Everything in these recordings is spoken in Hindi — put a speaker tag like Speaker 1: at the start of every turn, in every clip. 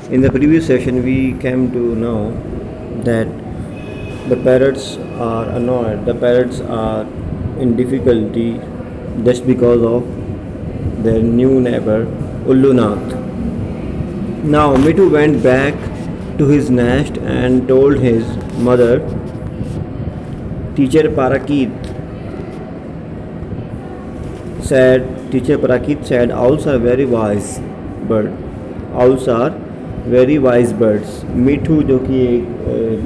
Speaker 1: In the previous session, we came to know that the parrots are annoyed, the parrots are in difficulty just because of their new neighbor Ullunath. Now, Mitu went back to his nest and told his mother, Teacher Parakit said, owls are very wise bird. Owls are very wise birds. Mithu जो कि एक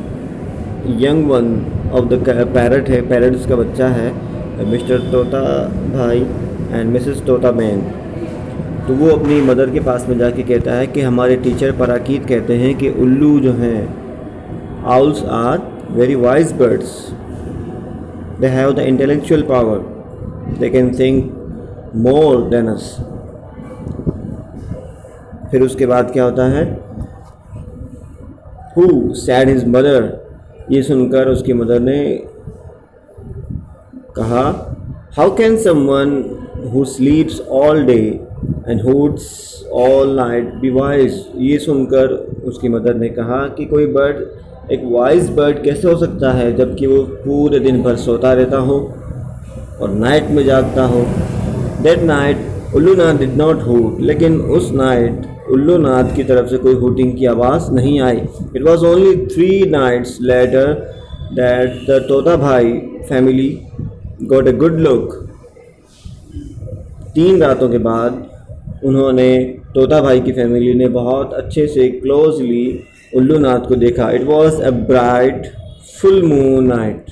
Speaker 1: young one of the parrot है, पैरट्स का बच्चा है, मिस्टर तोता भाई एंड मिसेस तोता बहन, तो वो अपनी मदर के पास में जाके कहता है कि हमारे टीचर पराकीत कहते हैं कि उल्लू जो हैं, owls are very wise birds, they have the intellectual power, they can think more than us. फिर उसके बाद क्या होता है, हु सैड हिज मदर, ये सुनकर उसकी मदर ने कहा, how can someone who sleeps all day and hoots all night be wise. ये सुनकर उसकी मदर ने कहा कि कोई बर्ड एक वाइज बर्ड कैसे हो सकता है जबकि वो पूरे दिन भर सोता रहता हो और नाइट में जागता हो। That night Ullunath did not hoot, लेकिन उस नाइट उल्लूनाथ की तरफ से कोई हूटिंग की आवाज़ नहीं आई। It was only 3 nights later that the Tota Bhai family got a good look. 3 रातों के बाद उन्होंने, तोता भाई की फैमिली ने बहुत अच्छे से क्लोजली उल्लूनाथ को देखा। It was a bright full moon night,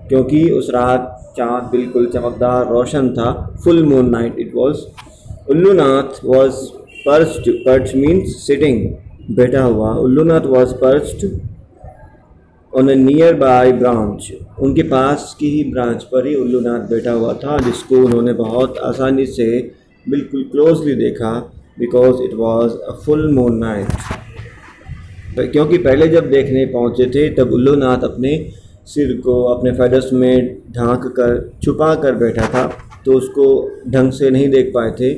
Speaker 1: क्योंकि उस रात चाँद बिल्कुल चमकदार रोशन था। Full moon night it was. Ullunath was perched, perch means sitting, बैठा हुआ। Ullunath was perched on a nearby branch, उनके पास की ही ब्रांच पर ही उल्लूनाथ बैठा हुआ था, जिसको उन्होंने बहुत आसानी से बिल्कुल क्लोजली देखा, because it was a full moon night. क्योंकि पहले जब देखने पहुँचे थे तब उल्लूनाथ अपने सिर को अपने फेदर्स में ढांक कर छुपा कर बैठा था, तो उसको ढंग से नहीं देख पाए थे।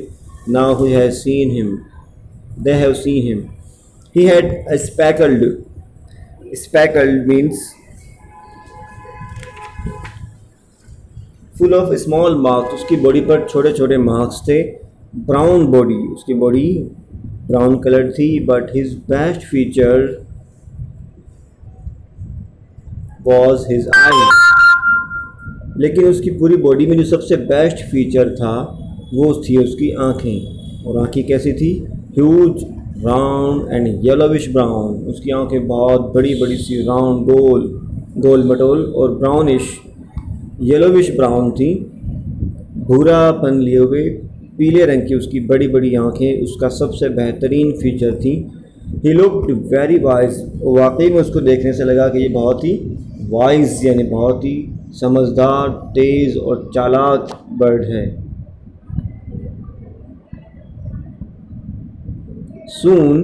Speaker 1: Now he has seen him, they have seen him. He had a speckled, speckled means full of small marks, उसकी बॉडी पर छोटे छोटे मार्क्स थे। ब्राउन बॉडी, उसकी बॉडी ब्राउन कलर थी, but his best feature was his eyes, लेकिन उसकी पूरी बॉडी में जो सबसे बेस्ट फीचर था वो थी उसकी आँखें। और आँखें कैसी थी, huge round and yellowish brown, उसकी आँखें बहुत बड़ी बड़ी सी, राउंड गोल गोल मटोल और ब्राउनिश येलोविश ब्राउन थी। भूरापन लिए हुए पीले रंग की उसकी बड़ी बड़ी आँखें उसका सबसे बेहतरीन फीचर थी। ही लुक्ड वेरी वाइज, वाकई में उसको देखने से लगा कि ये बहुत ही वाइज यानी बहुत ही समझदार, तेज़ और चालाक बर्ड है। Soon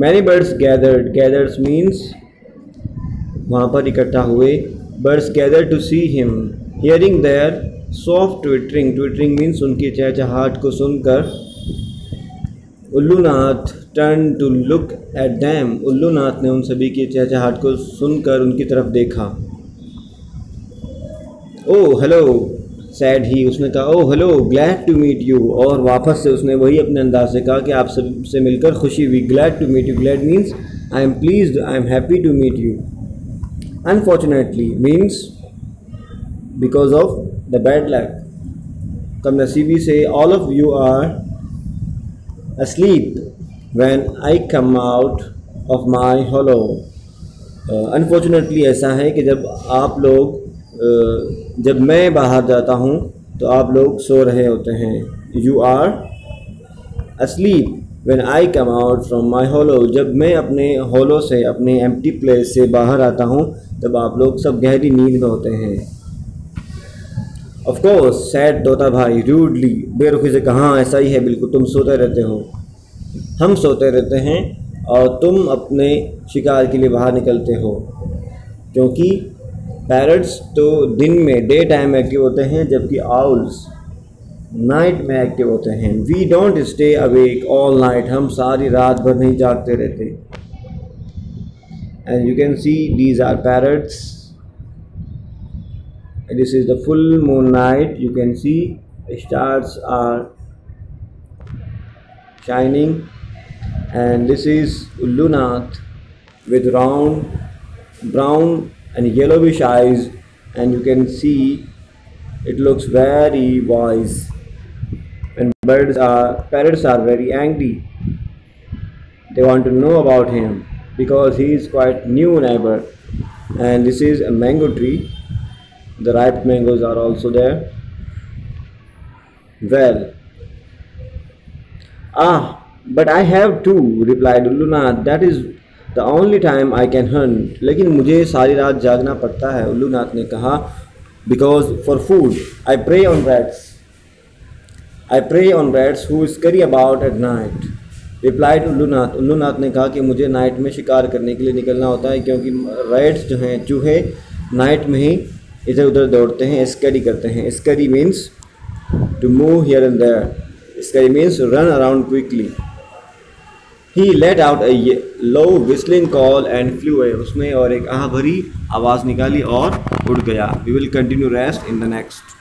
Speaker 1: many birds gathered, gathers means वहाँ पर इकट्ठा हुए। Birds gathered to see him, hearing their soft twittering, twittering means उनकी चहचहाहट को सुनकर उल्लूनाथ turned to look at them, उल्लूनाथ ने उन सभी की चहचहाहट को सुनकर उनकी तरफ देखा। ओह हेलो सैड ही, उसने कहा oh hello glad to meet you, और वापस से उसने वही अपने अंदाज से कहा कि आप सबसे मिलकर खुशी हुई। Glad to meet you, glad means I am pleased, I am happy to meet you. Unfortunately means because of the bad luck, कमनसीबी से all of you are asleep when I come out of my hollow। Unfortunately ऐसा है कि जब आप लोग जब मैं बाहर जाता हूँ तो आप लोग सो रहे होते हैं। You are asleep when I come out from my hollow, जब मैं अपने hollow से, अपने empty place से बाहर आता हूँ तब आप लोग सब गहरी नींद में होते हैं। Of course said तोता भाई rudely, बेरुखी से कहा, ऐसा ही है बिल्कुल, तुम सोते रहते हो, हम सोते रहते हैं और तुम अपने शिकार के लिए बाहर निकलते हो। क्योंकि पैरट्स तो दिन में डे टाइम एक्टिव होते हैं, जबकि आउल्स नाइट में एक्टिव होते हैं। We don't stay awake all night, हम सारी रात भर नहीं जागते रहते। And you can see these are parrots. This is the full moon night, you can see stars are shining, and this is Ullu Nath with round brown and yellowish eyes, and you can see it looks very wise, and parrots are very angry. They want to know about him because he is quite new neighbor. And this is a mango tree, the ripe mangoes are also there. Well, but I have two, replied Ullu Nath. That is the only time I can hunt. लेकिन मुझे सारी रात जागना पड़ता है, उल्लू नाथ ने कहा, because for food I prey on rats. I prey on rats who scurry about at night. Replied उल्लू नाथ. उल्लू नाथ ने कहा कि मुझे नाइट में शिकार करने के लिए निकलना होता है, क्योंकि रैट्स जो हैं, चूहे, नाइट में ही इधर उधर दौड़ते हैं, स्करी करते हैं. Scurry means to move here and there. Scurry means run around quickly. He let out a low whistling call and flew away. उसने और एक आह भरी आवाज़ निकाली और उड़ गया. We will continue rest in the next.